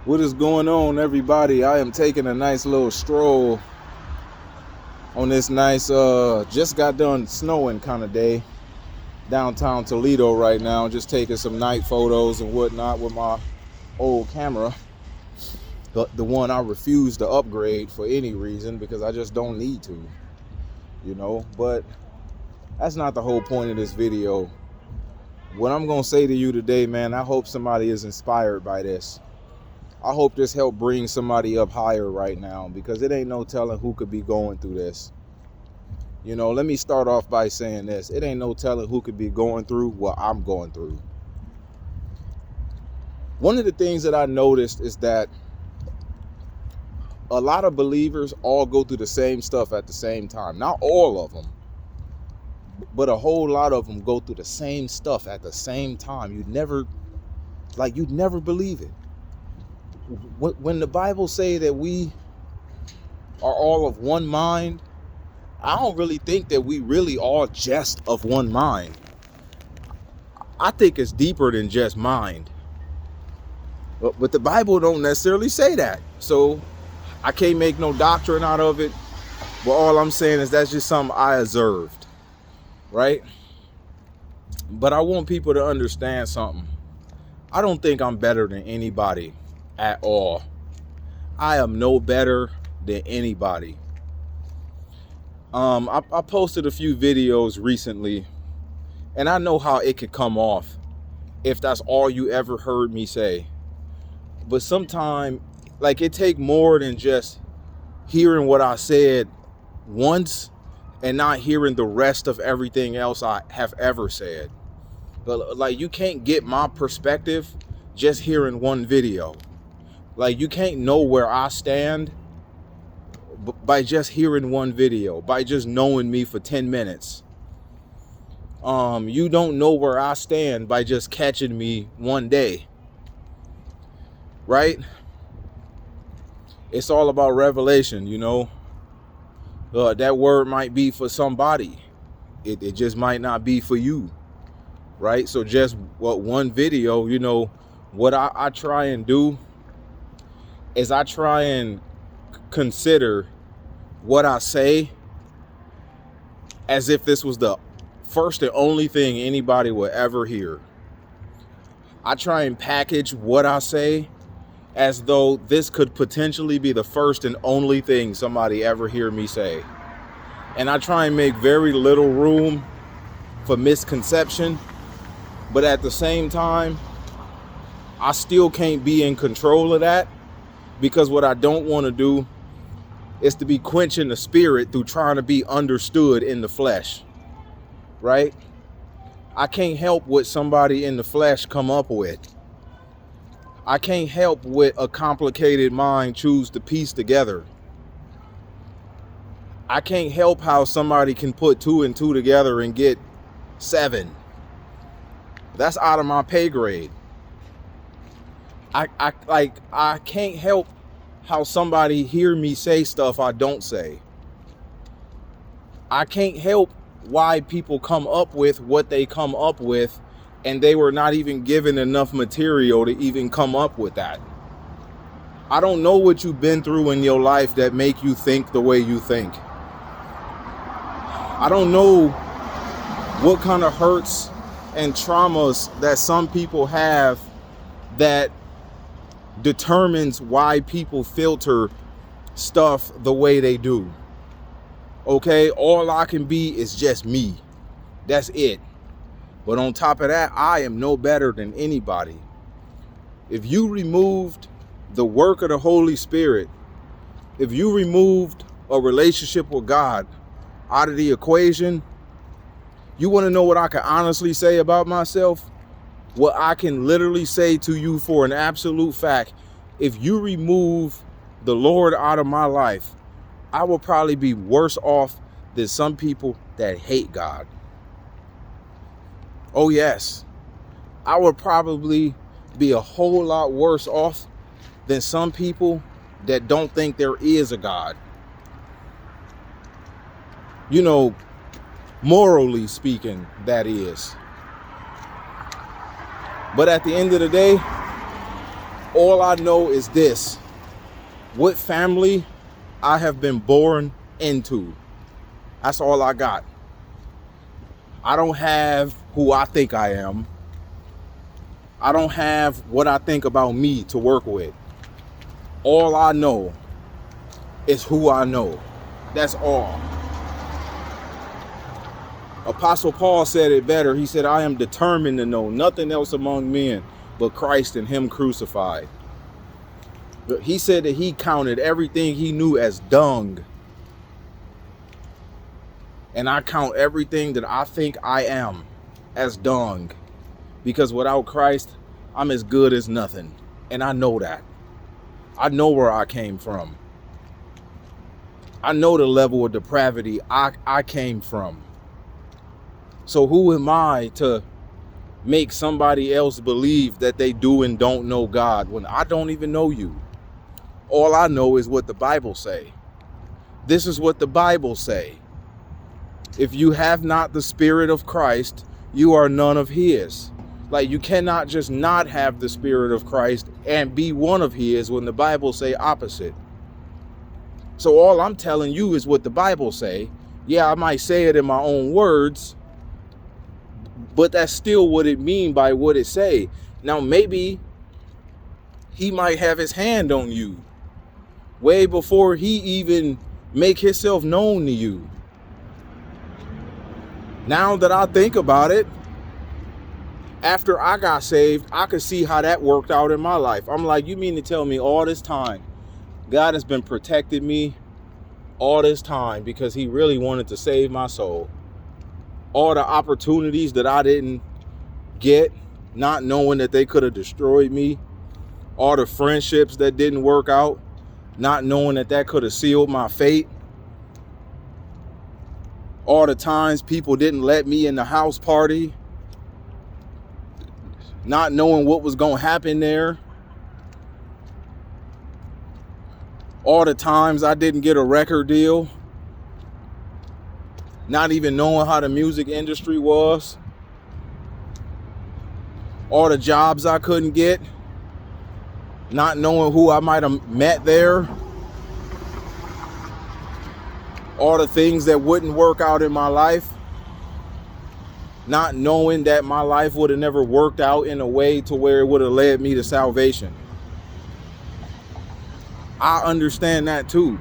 What is going on, everybody? I am taking a nice little stroll on this nice just got done snowing kind of day downtown Toledo right now, just taking some night photos and whatnot with my old camera, the one I refuse to upgrade for any reason because I just don't need to, but that's not the whole point of this video. What I'm gonna say to you today, man, I hope somebody is inspired by this. I hope this helped bring somebody up higher right now, because it ain't no telling who could be going through this. Let me start off by saying this. It ain't no telling who could be going through what I'm going through. One of the things that I noticed is that a lot of believers all go through the same stuff at the same time. Not all of them, but a whole lot of them go through the same stuff at the same time. You'd never believe it. When the Bible say that we are all of one mind, I don't really think that we really all just of one mind. I think it's deeper than just mind. But the Bible don't necessarily say that. So I can't make no doctrine out of it. But all I'm saying is that's just something I observed, right? But I want people to understand something. I don't think I'm better than anybody at all. I am no better than anybody. I posted a few videos recently, and I know how it could come off if that's all you ever heard me say. But sometimes, it take more than just hearing what I said once and not hearing the rest of everything else I have ever said. But you can't get my perspective just hearing one video. You can't know where I stand by just hearing one video, by just knowing me for 10 minutes. You don't know where I stand by just catching me one day, right? It's all about revelation, that word might be for somebody. It just might not be for you, right? So just one video, what I try and do is I try and consider what I say as if this was the first and only thing anybody will ever hear. I try and package what I say as though this could potentially be the first and only thing somebody ever hear me say. And I try and make very little room for misconception, but at the same time, I still can't be in control of that, because what I don't want to do is to be quenching the spirit through trying to be understood in the flesh, right? I can't help what somebody in the flesh come up with. I can't help what a complicated mind choose to piece together. I can't help how somebody can put 2 and 2 together and get 7. That's out of my pay grade. I can't help how somebody hear me say stuff I don't say. I can't help why people come up with what they come up with, and they were not even given enough material to even come up with that. I don't know what you've been through in your life that make you think the way you think. I don't know what kind of hurts and traumas that some people have that determines why people filter stuff the way they do. Okay, all I can be is just me. That's it. But on top of that, I am no better than anybody. If you removed the work of the Holy Spirit, if you removed a relationship with God out of the equation, you want to know what I can honestly say about myself? What I can literally say to you for an absolute fact: if you remove the Lord out of my life, I will probably be worse off than some people that hate God. Oh yes, I would probably be a whole lot worse off than some people that don't think there is a God. Morally speaking, that is. But at the end of the day, All I know is this: what family I have been born into. That's all I got. I don't have who I think I am. I don't have what I think about me to work with. All I know is who I know. That's all. Apostle Paul said it better. He said, I am determined to know nothing else among men but Christ and him crucified. He said that he counted everything he knew as dung. And I count everything that I think I am as dung. Because without Christ, I'm as good as nothing. And I know that. I know where I came from. I know the level of depravity I came from. So who am I to make somebody else believe that they do and don't know God when I don't even know you? All I know is what the Bible say. This is what the Bible say. If you have not the Spirit of Christ, you are none of his. Like, you cannot just not have the Spirit of Christ and be one of his when the Bible say opposite. So all I'm telling you is what the Bible say. Yeah, I might say it in my own words, but that's still what it mean by what it say. Now, maybe he might have his hand on you way before he even make himself known to you. Now that I think about it, after I got saved, I could see how that worked out in my life. I'm like, you mean to tell me all this time, God has been protecting me all this time because he really wanted to save my soul? All the opportunities that I didn't get, not knowing that they could have destroyed me. All the friendships that didn't work out, not knowing that that could have sealed my fate. All the times people didn't let me in the house party, not knowing what was going to happen there. All the times I didn't get a record deal, not even knowing how the music industry was. All the jobs I couldn't get, not knowing who I might have met there. All the things that wouldn't work out in my life, not knowing that my life would have never worked out in a way to where it would have led me to salvation. I understand that too.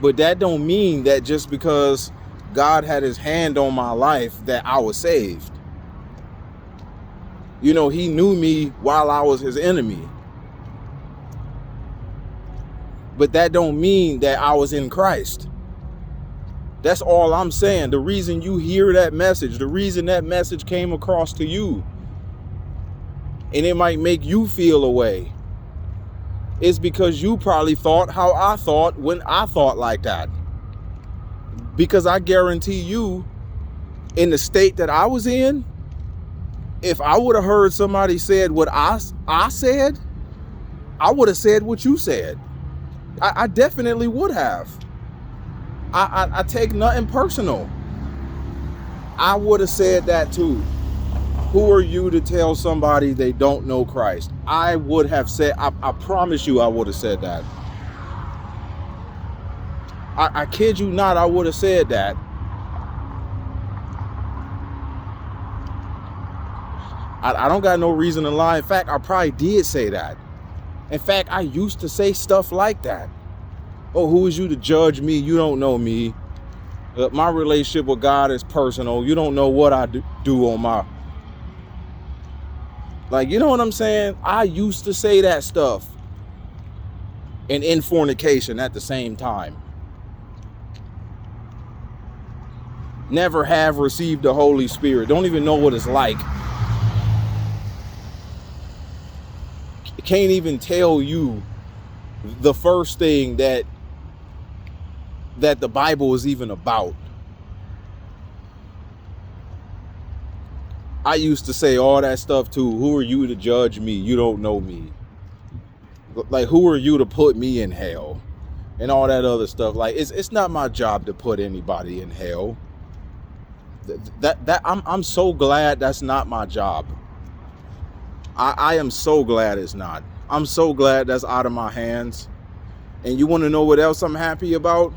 But that don't mean that just because God had his hand on my life that I was saved. You know, he knew me while I was his enemy. But that don't mean that I was in Christ. That's all I'm saying. The reason you hear that message, the reason that message came across to you, and it might make you feel a way, is because you probably thought how I thought when I thought like that. Because I guarantee you, in the state that I was in, if I would have heard somebody said what I said, I would have said what you said. I definitely would have. I take nothing personal. I would have said that too. Who are you to tell somebody they don't know Christ? I would have said, I promise you I would have said that. I kid you not, I would have said that. I don't got no reason to lie. In fact, I probably did say that. In fact, I used to say stuff like that. Oh, who is you to judge me? You don't know me. My relationship with God is personal. You don't know what I do on my... Like, you know what I'm saying? I used to say that stuff. And in fornication at the same time. Never have received the Holy Spirit. Don't even know what it's like. Can't even tell you the first thing that the Bible is even about. I used to say all that stuff too. Who are you to judge me? You don't know me. Like, who are you to put me in hell? And all that other stuff. Like, it's not my job to put anybody in hell. I'm so glad that's not my job. I am so glad it's not. I'm so glad that's out of my hands. And you want to know what else I'm happy about?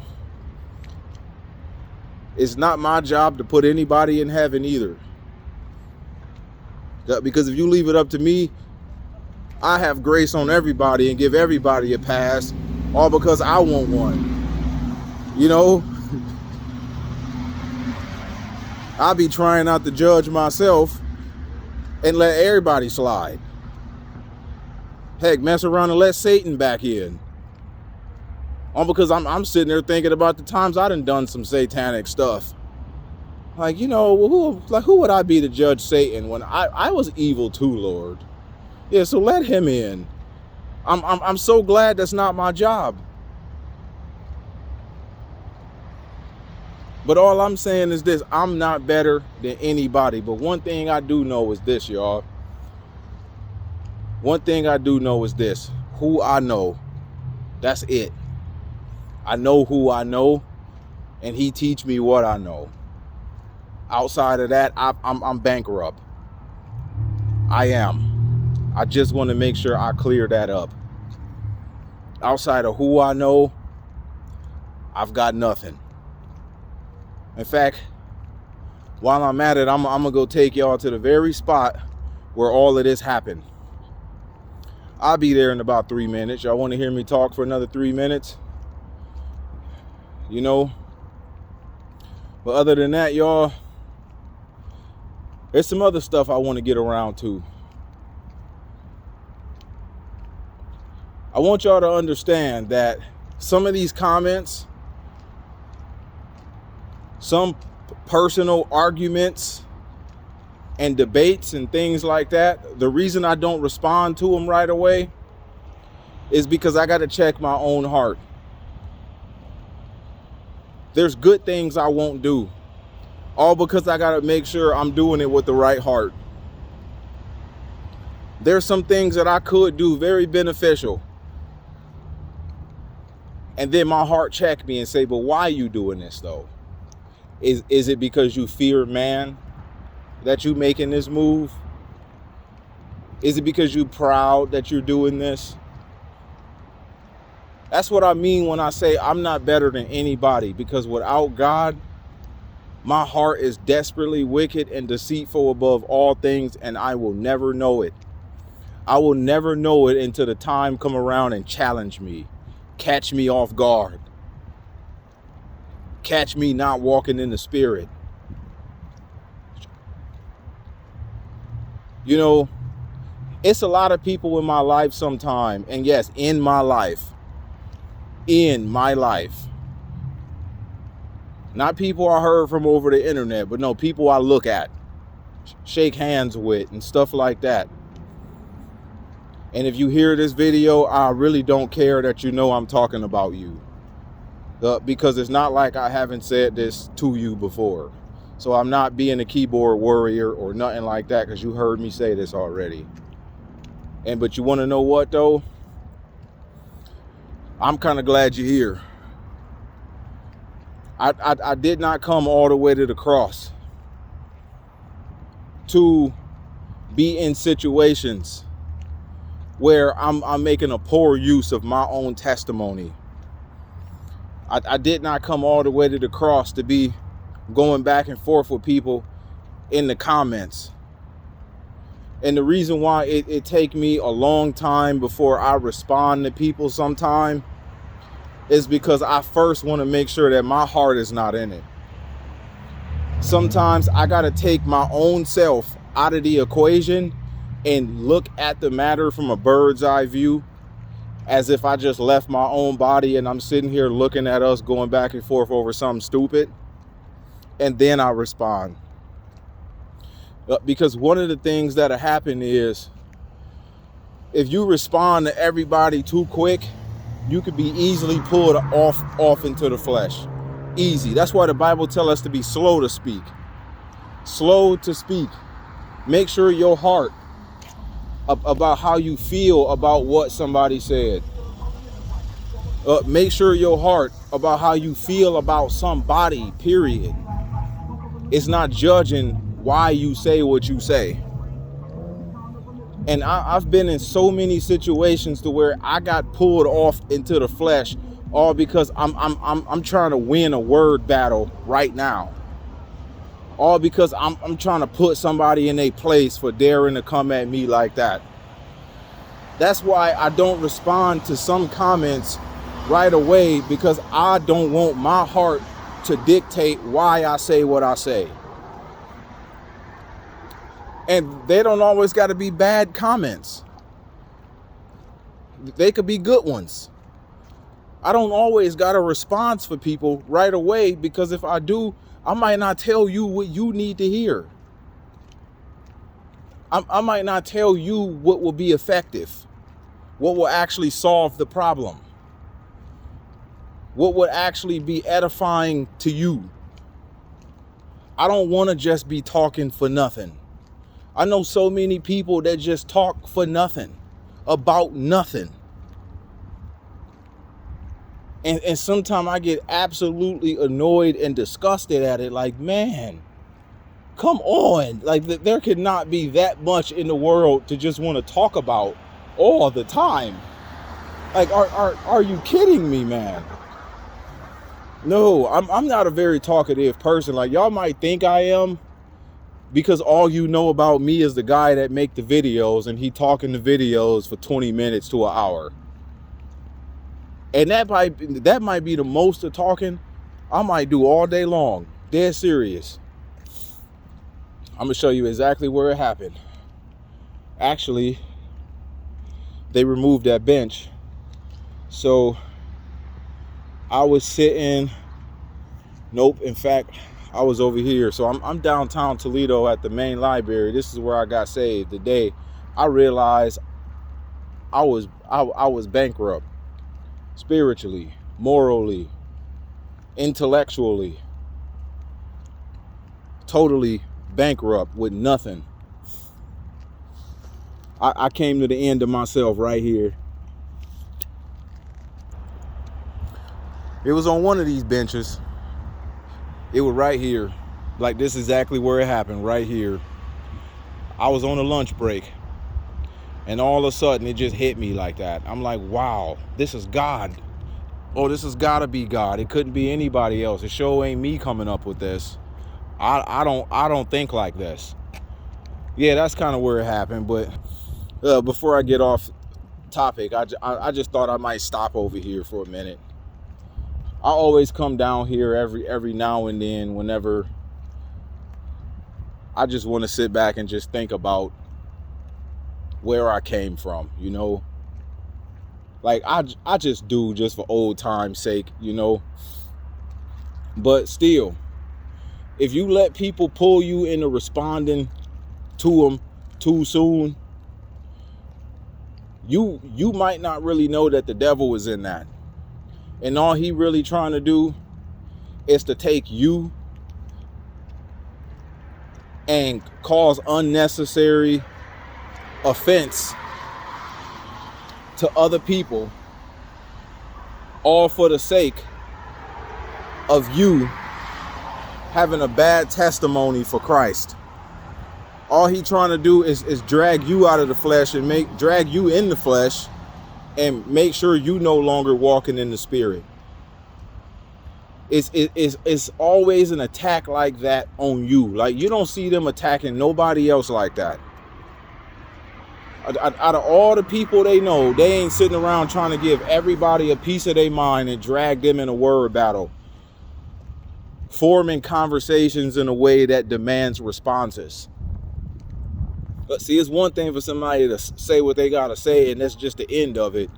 It's not my job to put anybody in heaven either. Because if you leave it up to me, I have grace on everybody and give everybody a pass, all because I want one. You know, I'll be trying not to judge myself and let everybody slide. Heck, mess around and let Satan back in. All because I'm sitting there thinking about the times I done some satanic stuff. Like, you know, who would I be to judge Satan when I was evil too, Lord? Yeah, so let him in. I'm so glad that's not my job. But all I'm saying is this: I'm not better than anybody. But one thing I do know is this, y'all. One thing I do know is this: who I know. That's it. I know who I know, and he teach me what I know. Outside of that, I'm bankrupt. I am. I just want to make sure I clear that up. Outside of who I know, I've got nothing. In fact, while I'm at it, I'm going to go take y'all to the very spot where all of this happened. I'll be there in about 3 minutes. Y'all want to hear me talk for another 3 minutes? You know? But other than that, y'all, there's some other stuff I want to get around to. I want y'all to understand that some of these comments, some personal arguments and debates and things like that, the reason I don't respond to them right away is because I got to check my own heart. There's good things I won't do, all because I got to make sure I'm doing it with the right heart. There's some things that I could do very beneficial, and then my heart check me and say, but why are you doing this though? Is it because you fear man that you making this move? Is it because you proud that you're doing this? That's what I mean when I say I'm not better than anybody, because without God, my heart is desperately wicked and deceitful above all things, and I will never know it. I will never know it until the time come around and challenge me, catch me off guard, catch me not walking in the spirit. You know, it's a lot of people in my life sometime, and yes, in my life, not people I heard from over the internet, but no, people I look at, shake hands with and stuff like that. And if you hear this video, I really don't care that you know I'm talking about you, because it's not like I haven't said this to you before. So I'm not being a keyboard warrior or nothing like that, because you heard me say this already. But you want to know what though? I'm kind of glad you're here. I did not come all the way to the cross to be in situations where I'm making a poor use of my own testimony. I did not come all the way to the cross to be going back and forth with people in the comments. And the reason why it take me a long time before I respond to people sometime is because I first want to make sure that my heart is not in it. Sometimes I got to take my own self out of the equation and look at the matter from a bird's eye view, as if I just left my own body and I'm sitting here looking at us going back and forth over something stupid, and then I respond. Because one of the things that'll happen is, if you respond to everybody too quick, you could be easily pulled off into the flesh. Easy. That's why the Bible tells us to be slow to speak. Slow to speak. Make sure your heart about how you feel about what somebody said. Make sure your heart about how you feel about somebody, period. It's not judging why you say what you say. And I've been in so many situations to where I got pulled off into the flesh, all because I'm trying to win a word battle right now. All because I'm trying to put somebody in their place for daring to come at me like that. That's why I don't respond to some comments right away, because I don't want my heart to dictate why I say what I say. And they don't always got to be bad comments. They could be good ones. I don't always got a response for people right away, because if I do, I might not tell you what you need to hear. I might not tell you what will be effective, what will actually solve the problem, what would actually be edifying to you. I don't want to just be talking for nothing. I know so many people that just talk for nothing, about nothing. And sometimes I get absolutely annoyed and disgusted at it. Like, man, come on. Like, there could not be that much in the world to just want to talk about all the time. Like, are you kidding me, man? No, I'm not a very talkative person. Like, y'all might think I am, because all you know about me is the guy that make the videos, and he talking the videos for 20 minutes to an hour. And that might be the most of talking I might do all day long. Dead serious. I'm gonna show you exactly where it happened. Actually, they removed that bench. So I was sitting, nope, in fact, I was over here. So I'm downtown Toledo at the main library. This is where I got saved. The day I realized I was bankrupt. Spiritually, morally, intellectually, totally bankrupt with nothing. I came to the end of myself right here. It was on one of these benches. It was right here. Like, this is exactly where it happened, right here. I was on a lunch break, and all of a sudden it just hit me like that. I'm like, wow, this is God. Oh, this has got to be God. It couldn't be anybody else. It sure ain't me coming up with this. I don't think like this. Yeah, that's kind of where it happened. But before I get off topic, I just thought I might stop over here for a minute. I always come down here every now and then whenever I just want to sit back and just think about where I came from, you know. Like, I just do just for old time's sake, you know. But still, if you let people pull you into responding to them too soon, you might not really know that the devil is in that. And all he really trying to do is to take you and cause unnecessary offense to other people, all for the sake of you having a bad testimony for Christ. All he trying to do is drag you out of the flesh and drag you in the flesh and make sure you no longer walking in the spirit. It's always an attack like that on you. Like, you don't see them attacking nobody else like that. Out of all the people they know, they ain't sitting around trying to give everybody a piece of their mind and drag them in a word battle, forming conversations in a way that demands responses. But see, it's one thing for somebody to say what they gotta say, and that's just the end of it.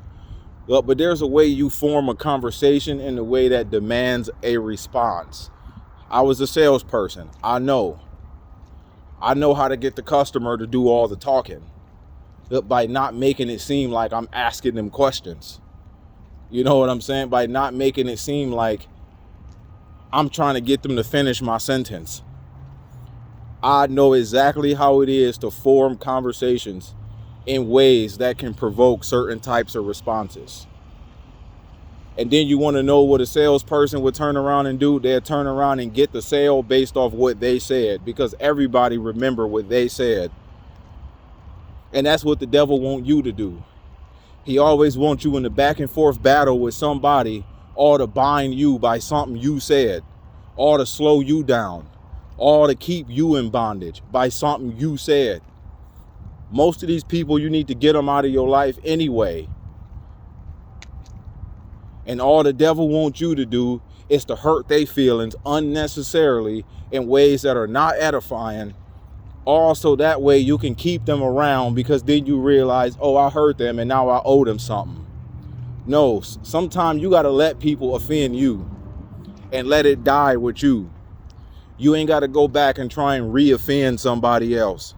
But there's a way you form a conversation in a way that demands a response. I was a salesperson. I know how to get the customer to do all the talking, but by not making it seem like I'm asking them questions. You know what I'm saying? By not making it seem like I'm trying to get them to finish my sentence. I know exactly how it is to form conversations in ways that can provoke certain types of responses. And then you want to know what a salesperson would turn around and do? They'll turn around and get the sale based off what they said, because everybody remember what they said. And that's what the devil wants you to do. He always wants you in the back and forth battle with somebody, or to bind you by something you said, or to slow you down, or to keep you in bondage by something you said. Most of these people, you need to get them out of your life anyway. And all the devil wants you to do is to hurt their feelings unnecessarily in ways that are not edifying. Also, that way you can keep them around, because then you realize, oh, I hurt them and now I owe them something. No, sometimes you got to let people offend you and let it die with you. You ain't got to go back and try and re-offend somebody else,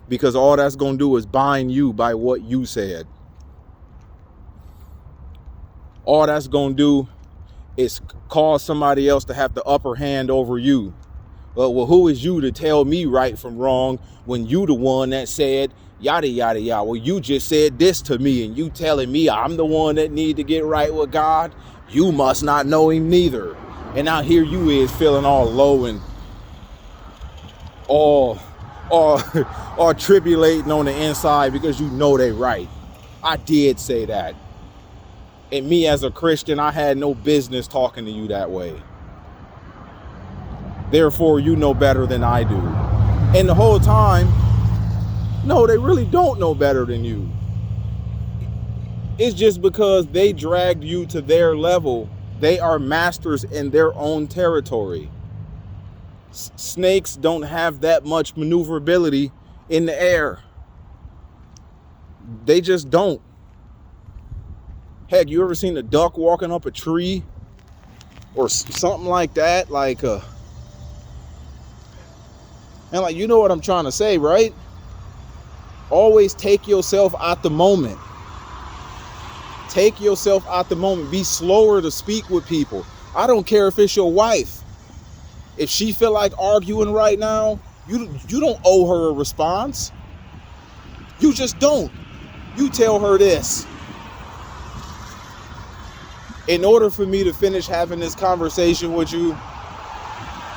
because all that's going to do is bind you by what you said. All that's going to do is cause somebody else to have the upper hand over you. Well, who is you to tell me right from wrong when you the one that said yada, yada, yada? Well, you just said this to me, and you telling me I'm the one that need to get right with God? You must not know him neither. And now here you is feeling all low and all tribulating on the inside because you know they right. I did say that. And me as a Christian, I had no business talking to you that way. Therefore, you know better than I do. And the whole time, no, they really don't know better than you. It's just because they dragged you to their level. They are masters in their own territory. Snakes don't have that much maneuverability in the air. They just don't. Heck, you ever seen a duck walking up a tree or something like that? And you know what I'm trying to say, right? Always take yourself out the moment. Take yourself out the moment. Be slower to speak with people. I don't care if it's your wife. If she feel like arguing right now, you don't owe her a response. You just don't. You tell her this. In order for me to finish having this conversation with you,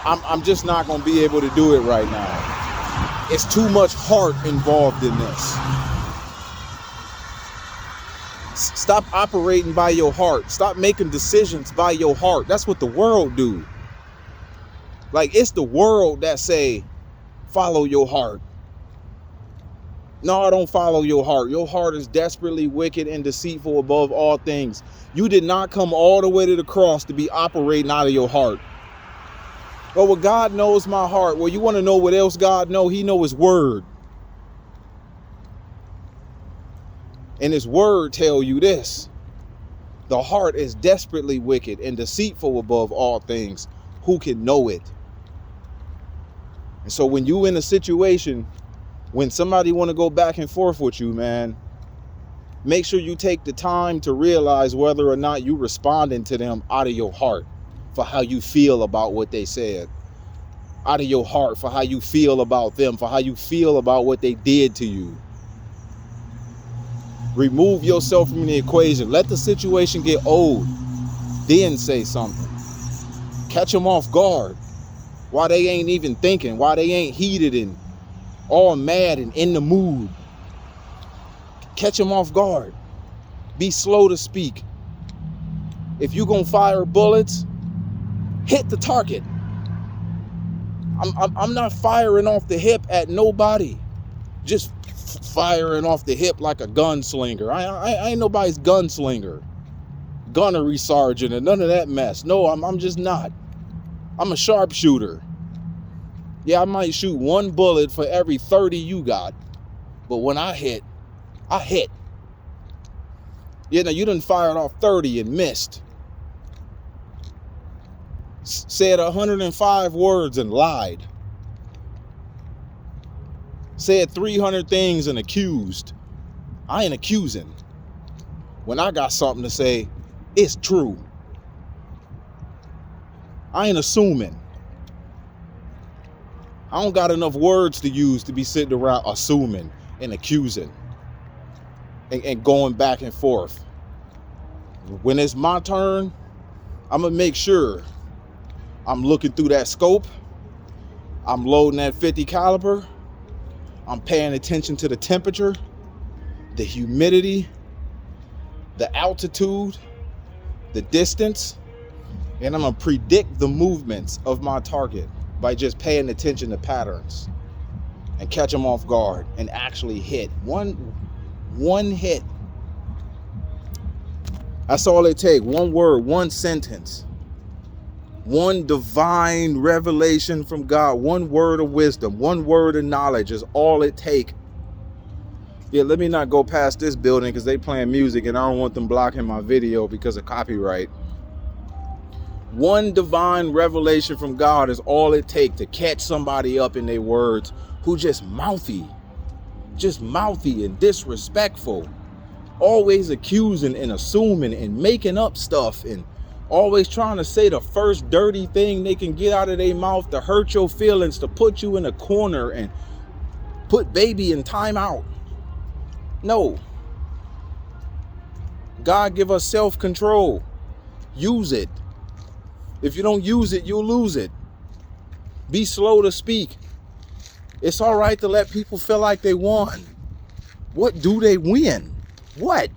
I'm just not going to be able to do it right now. It's too much heart involved in this. Stop operating by your heart. Stop making decisions by your heart. That's what the world do. It's the world that say, follow your heart. No, don't follow your heart. Your heart is desperately wicked and deceitful above all things. You did not come all the way to the cross to be operating out of your heart. Well, God knows my heart. Well, you want to know what else God knows? He knows his word. And his word tell you this. The heart is desperately wicked and deceitful above all things. Who can know it? And so when you in a situation, when somebody want to go back and forth with you, man, make sure you take the time to realize whether or not you responding to them out of your heart for how you feel about what they said. Out of your heart for how you feel about them, for how you feel about what they did to you. Remove yourself from the equation. Let the situation get old. Then say something. Catch them off guard. While they ain't even thinking. While they ain't heated and all mad and in the mood. Catch them off guard. Be slow to speak. If you gonna fire bullets, hit the target. I'm not firing off the hip at nobody. Just firing off the hip like a gunslinger. I ain't nobody's gunslinger. Gunnery sergeant and none of that mess. No, I'm just not. I'm a sharpshooter. Yeah, I might shoot one bullet for every 30 you got. But when I hit, I hit. Yeah, now you done fired off 30 and missed. Said 105 words and lied. Said 300 things and accused. I ain't accusing. When I got something to say, it's true. I ain't assuming. I don't got enough words to use to be sitting around assuming and accusing and going back and forth. When it's my turn, I'm going to make sure I'm looking through that scope. I'm loading that 50 caliber. I'm paying attention to the temperature. the humidity, the altitude, the distance, and I'm gonna predict the movements of my target by just paying attention to patterns and catch them off guard and actually hit one hit. That's all it takes. One word, one sentence, one divine revelation from God, one word of wisdom, one word of knowledge is all it takes. Yeah, let me not go past this building because they playing music and I don't want them blocking my video because of copyright. One divine revelation from God is all it takes to catch somebody up in their words who just mouthy and disrespectful, always accusing and assuming and making up stuff and always trying to say the first dirty thing they can get out of their mouth to hurt your feelings, to put you in a corner and put baby in timeout. No. God give us self-control. Use it. If you don't use it, you'll lose it. Be slow to speak. It's all right to let people feel like they won. What do they win? What?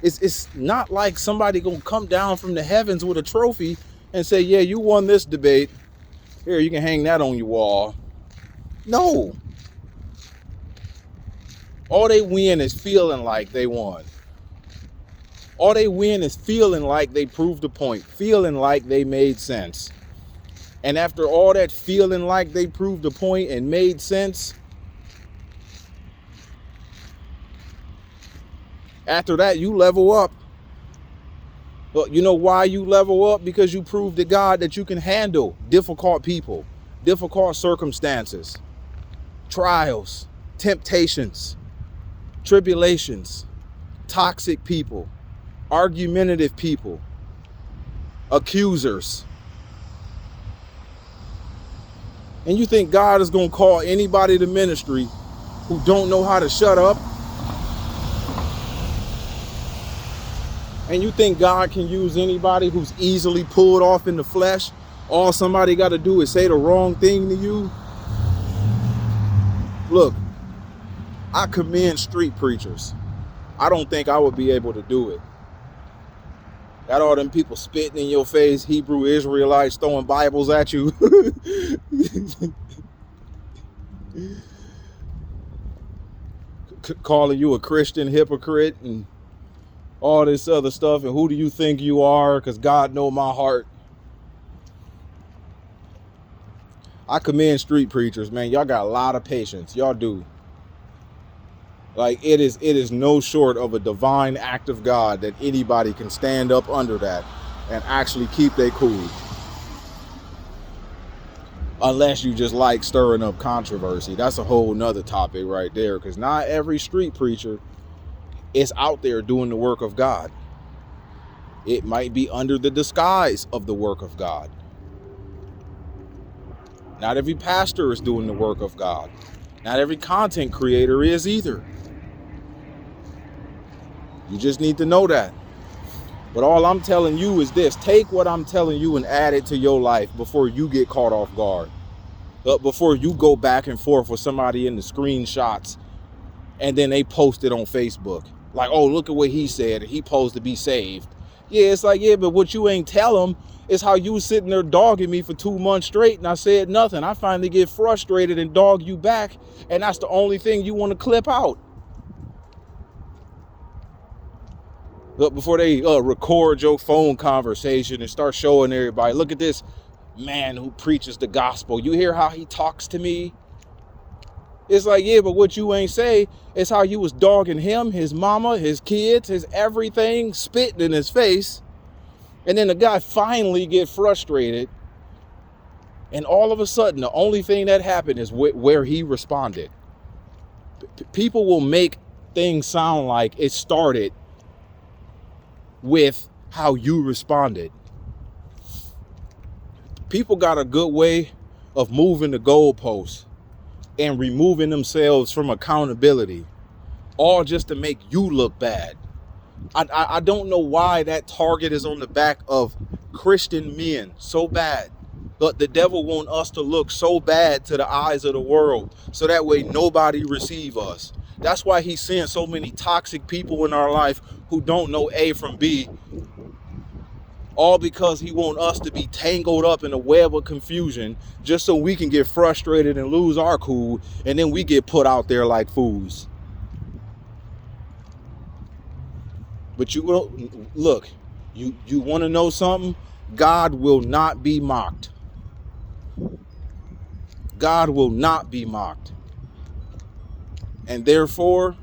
It's not like somebody gonna come down from the heavens with a trophy and say, yeah, you won this debate. Here, you can hang that on your wall. No. All they win is feeling like they won. All they win is feeling like they proved a point, feeling like they made sense. And after all that feeling like they proved a point and made sense, after that, you level up. But you know why you level up? Because you prove to God that you can handle difficult people, difficult circumstances, trials, temptations, tribulations, toxic people, argumentative people, accusers. And you think God is going to call anybody to ministry who don't know how to shut up? And you think God can use anybody who's easily pulled off in the flesh? All somebody got to do is say the wrong thing to you? Look, I commend street preachers. I don't think I would be able to do it. Got all them people spitting in your face, Hebrew Israelites throwing Bibles at you. Calling you a Christian hypocrite and all this other stuff. And who do you think you are? Because God knows my heart. I commend street preachers, man. Y'all got a lot of patience. Y'all do. Like it is no short of a divine act of God that anybody can stand up under that and actually keep their cool. Unless you just like stirring up controversy. That's a whole nother topic right there. Because not every street preacher is out there doing the work of God. It might be under the disguise of the work of God. Not every pastor is doing the work of God. Not every content creator is either. You just need to know that. But all I'm telling you is this. Take what I'm telling you and add it to your life before you get caught off guard. Before you go back and forth with somebody in the screenshots and then they post it on Facebook. Like, oh, look at what he said. He supposed to be saved. Yeah, it's like, yeah, but what you ain't tell him is how you was sitting there dogging me for 2 months straight and I said nothing. I finally get frustrated and dog you back. And that's the only thing you want to clip out. Look, before they record your phone conversation and start showing everybody, look at this man who preaches the gospel. You hear how he talks to me? It's like, yeah, but what you ain't say is how you was dogging him, his mama, his kids, his everything, spitting in his face. And then the guy finally get frustrated. And all of a sudden, the only thing that happened is where he responded. People will make things sound like it started with how you responded. People got a good way of moving the goalposts and removing themselves from accountability, all just to make you look bad. I don't know why that target is on the back of Christian men so bad. But the devil wants us to look so bad to the eyes of the world so that way nobody receive us. That's why he's seeing so many toxic people in our life who don't know A from B, all because he wants us to be tangled up in a web of confusion just so we can get frustrated and lose our cool, and then we get put out there like fools. But you will look, you want to know something? God will not be mocked. God will not be mocked. And therefore,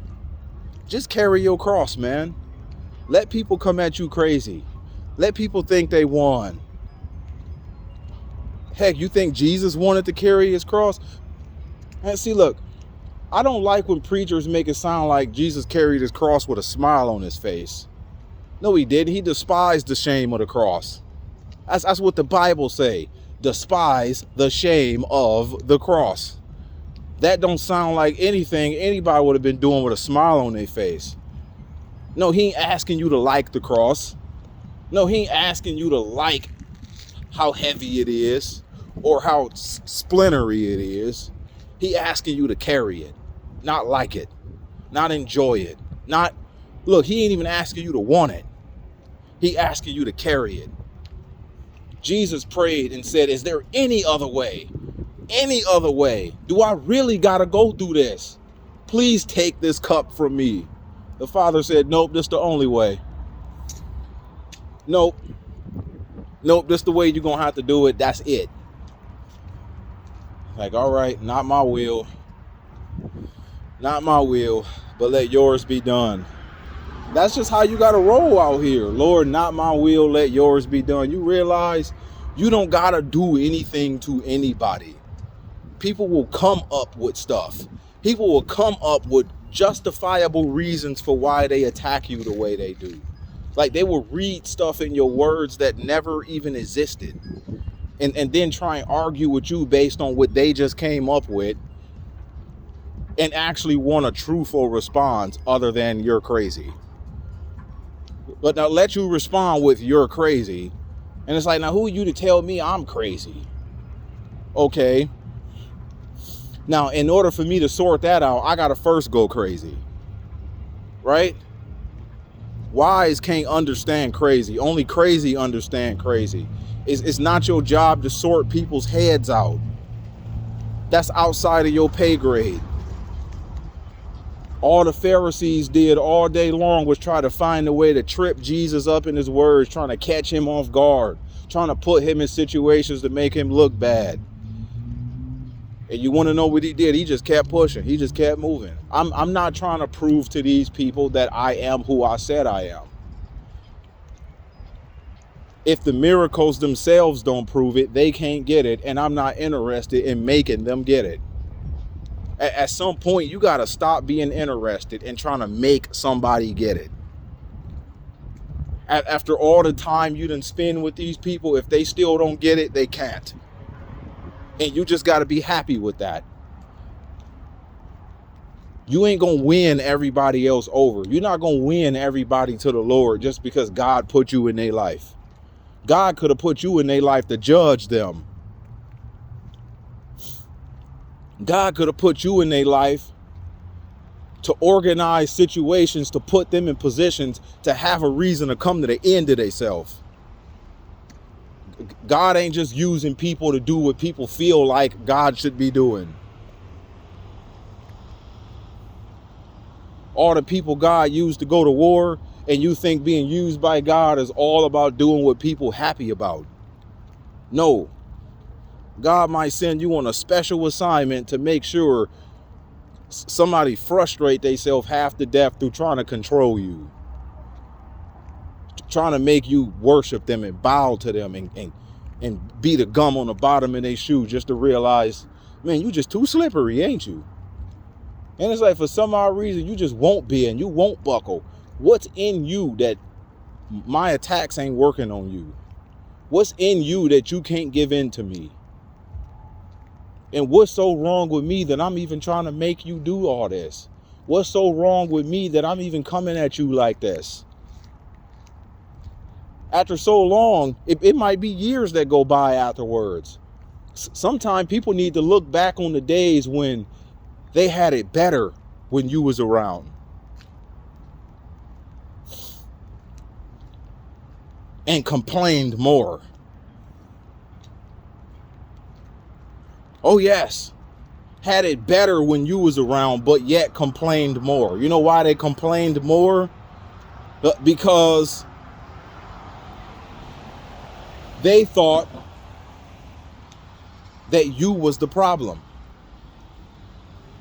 just carry your cross, man. Let people come at you crazy. Let people think they won. Heck, you think Jesus wanted to carry his cross? And see, look, I don't like when preachers make it sound like Jesus carried his cross with a smile on his face. No, he didn't. He despised the shame of the cross. That's what the Bible say. Despise the shame of the cross. That don't sound like anything anybody would have been doing with a smile on their face. No, he ain't asking you to like the cross. No, he ain't asking you to like how heavy it is or how splintery it is. He asking you to carry it, not like it, not enjoy it, not, look, he ain't even asking you to want it. He asking you to carry it. Jesus prayed and said, is there any other way? Any other way? Do I really gotta go through this? Please take this cup from me. The Father said, nope, this the only way. Nope, this the way you're gonna have to do it. That's it. Like, all right, not my will, but let yours be done. That's just how you gotta roll out here. Lord, not my will, let yours be done. You realize you don't gotta do anything to anybody. People will come up with stuff. People will come up with justifiable reasons for why they attack you the way they do. Like, they will read stuff in your words that never even existed, and then try and argue with you based on what they just came up with, and actually want a truthful response other than you're crazy. But now let you respond with you're crazy, and it's like, now who are you to tell me I'm crazy? Okay. Now, in order for me to sort that out, I gotta first go crazy, right? Wise can't understand crazy. Only crazy understand crazy. It's not your job to sort people's heads out. That's outside of your pay grade. All the Pharisees did all day long was try to find a way to trip Jesus up in his words, trying to catch him off guard, trying to put him in situations to make him look bad. And you want to know what he did? He just kept pushing. He just kept moving. I'm not trying to prove to these people that I am who I said I am. If the miracles themselves don't prove it, they can't get it. And I'm not interested in making them get it. At some point, you got to stop being interested in trying to make somebody get it. After all the time you done spend with these people, if they still don't get it, they can't. And you just got to be happy with that. You ain't going to win everybody else over. You're not going to win everybody to the Lord just because God put you in their life. God could have put you in their life to judge them. God could have put you in their life to organize situations, to put them in positions to have a reason to come to the end of themselves. God ain't just using people to do what people feel like God should be doing. All the people God used to go to war, and you think being used by God is all about doing what people happy about. No. God might send you on a special assignment to make sure somebody frustrate themselves half to death through trying to control you. Trying to make you worship them and bow to them and be the gum on the bottom of their shoe just to realize, man, you just too slippery, ain't you? And it's like, for some odd reason, you just won't bend, you won't buckle. What's in you that my attacks ain't working on you? What's in you that you can't give in to me? And what's so wrong with me that I'm even trying to make you do all this? What's so wrong with me that I'm even coming at you like this? After so long, it might be years that go by afterwards. Sometimes people need to look back on the days when they had it better, when you was around. And complained more. Oh yes, had it better when you was around, but yet complained more. You know why they complained more? Because they thought that you was the problem.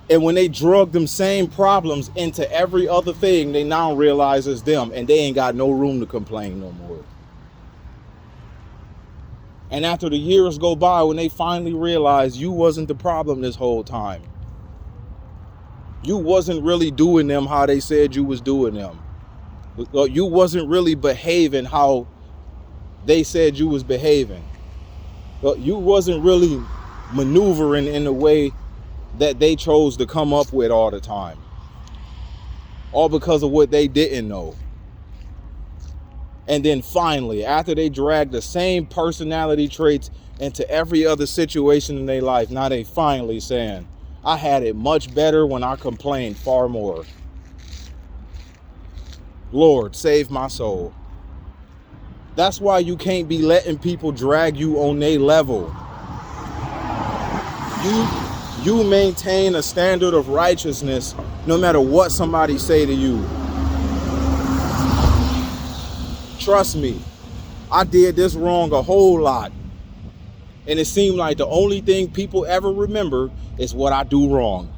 And when they drug them same problems into every other thing, they now realize it's them, and they ain't got no room to complain no more. And after the years go by, when they finally realize you wasn't the problem this whole time, you wasn't really doing them how they said you was doing them. You wasn't really behaving how they said you was behaving. You wasn't really maneuvering in the way that they chose to come up with all the time. All because of what they didn't know. And then finally, after they dragged the same personality traits into every other situation in their life, now they finally saying, I had it much better when I complained far more. Lord, save my soul. That's why you can't be letting people drag you on their level. You maintain a standard of righteousness no matter what somebody say to you. Trust me, I did this wrong a whole lot. And it seemed like the only thing people ever remember is what I do wrong.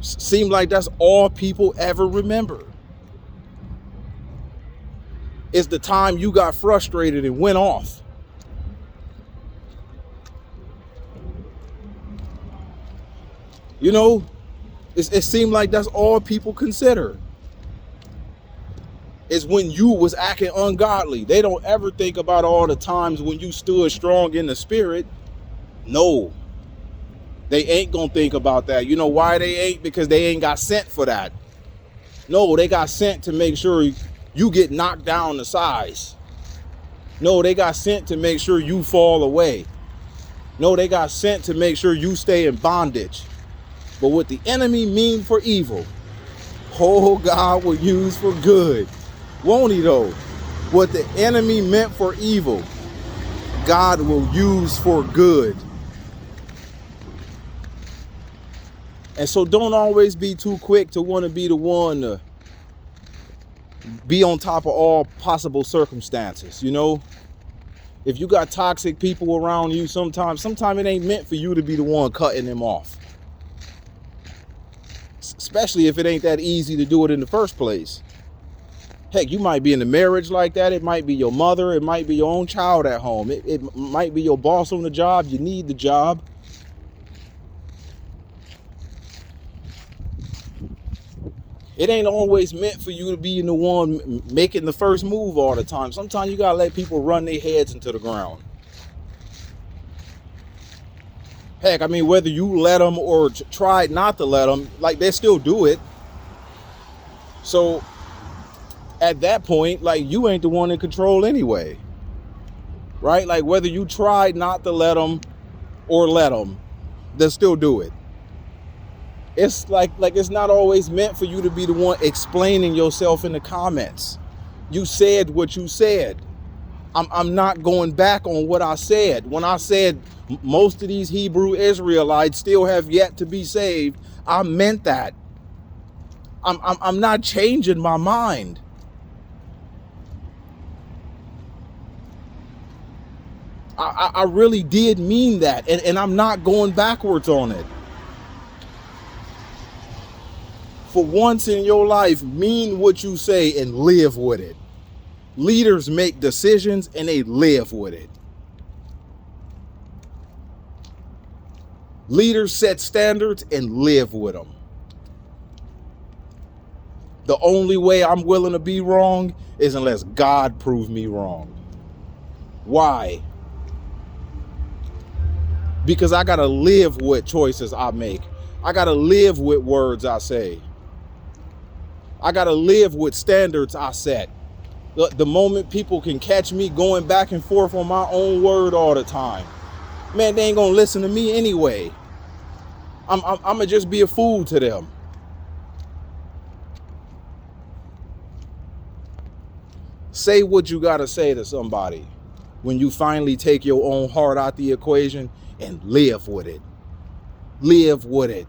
Seemed like that's all people ever remember. It's the time you got frustrated and went off. You know, it seemed like that's all people consider. Is when you was acting ungodly. They don't ever think about all the times when you stood strong in the spirit. No, they ain't gonna think about that. You know why they ain't? Because they ain't got sent for that. No, they got sent to make sure you get knocked down to size. No, they got sent to make sure you fall away. No, they got sent to make sure you stay in bondage. But what the enemy mean for evil, oh, God will use for good. Won't he though? What the enemy meant for evil, God will use for good. And so don't always be too quick to want to be the one to be on top of all possible circumstances. You know, if you got toxic people around you, sometimes it ain't meant for you to be the one cutting them off. Especially if it ain't that easy to do it in the first place. Heck, you might be in a marriage like that. It might be your mother. It might be your own child at home. It might be your boss on the job. You need the job. It ain't always meant for you to be the one making the first move all the time. Sometimes you gotta let people run their heads into the ground. Heck, I mean, whether you let them or try not to let them, like, they still do it. So at that point, like, you ain't the one in control anyway, right? Like, whether you tried not to let them or let them, they'll still do it. It's like it's not always meant for you to be the one explaining yourself in the comments. You said what you said. I'm not going back on what I said. When I said most of these Hebrew Israelites still have yet to be saved, I meant that. I'm not changing my mind. I really did mean that, and I'm not going backwards on it. For once in your life, mean what you say and live with it. Leaders make decisions and they live with it. Leaders set standards and live with them. The only way I'm willing to be wrong is unless God proves me wrong. Why? Because I gotta live with choices I make. I gotta live with words I say. I gotta live with standards I set. The moment people can catch me going back and forth on my own word all the time, man, they ain't gonna listen to me anyway. I'm gonna just be a fool to them. Say what you gotta say to somebody when you finally take your own heart out the equation and live with it. Live with it.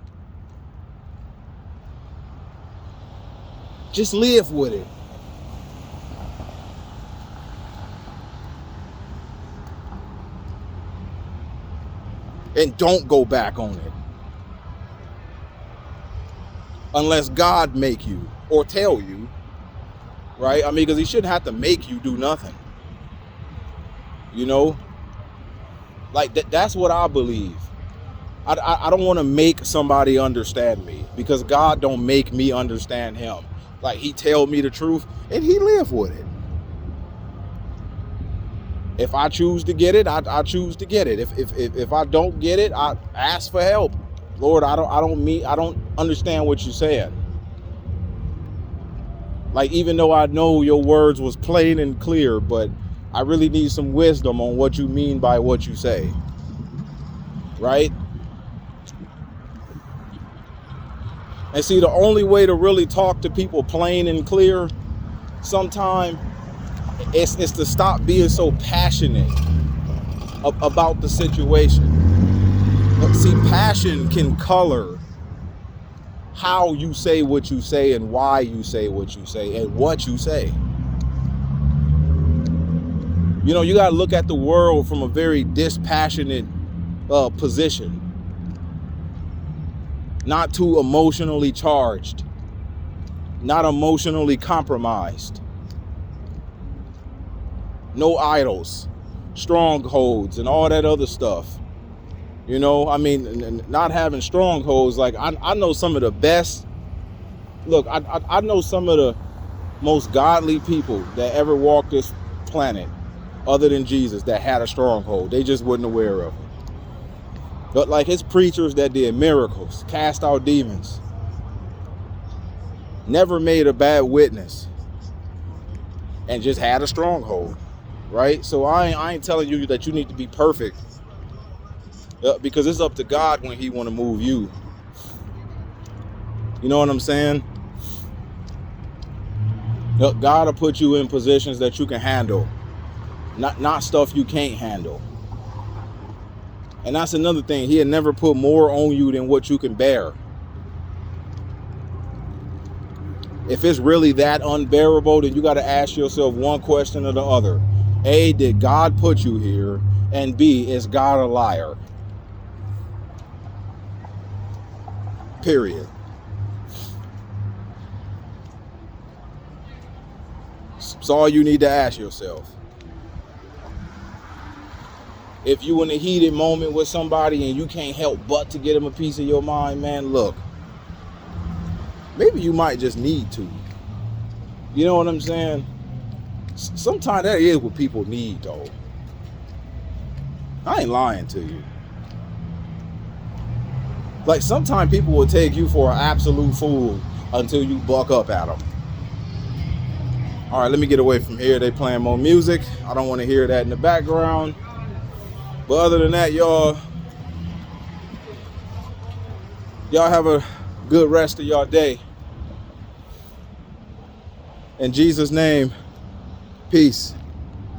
Just live with it. And don't go back on it. Unless God make you or tell you, right? I mean, because he shouldn't have to make you do nothing. You know? Like, that's what I believe. I don't want to make somebody understand me, because God don't make me understand him. Like, he tell me the truth and he live with it. If I choose to get it, I choose to get it. If I don't get it, I ask for help. Lord, I don't understand what you're saying. Like, even though I know your words was plain and clear, but I really need some wisdom on what you mean by what you say. Right? And see, the only way to really talk to people plain and clear sometime is to stop being so passionate about the situation. See, passion can color how you say what you say and why you say what you say and what you say. You know, you got to look at the world from a very dispassionate position. Not too emotionally charged. Not emotionally compromised. No idols, strongholds, and all that other stuff. You know, I mean, not having strongholds. Like, I know some of the best. Look, I know some of the most godly people that ever walked this planet, other than Jesus, that had a stronghold. They just wasn't aware of it. But like his preachers that did miracles, cast out demons, never made a bad witness, and just had a stronghold, right? So I ain't telling you that you need to be perfect, because it's up to God when he want to move you. You know what I'm saying? God will put you in positions that you can handle, not stuff you can't handle. And that's another thing. He'll never put more on you than what you can bear. If it's really that unbearable, then you got to ask yourself one question or the other. A, did God put you here? And B, is God a liar? Period. It's all you need to ask yourself. If you in a heated moment with somebody and you can't help but to get them a piece of your mind, man, look, maybe you might just need to. You know what I'm saying? Sometimes that is what people need, though. I ain't lying to you. Like, sometimes people will take you for an absolute fool until you buck up at them. All right, let me get away from here. They playing more music. I don't want to hear that in the background. But other than that, y'all have a good rest of your day. In Jesus' name, peace.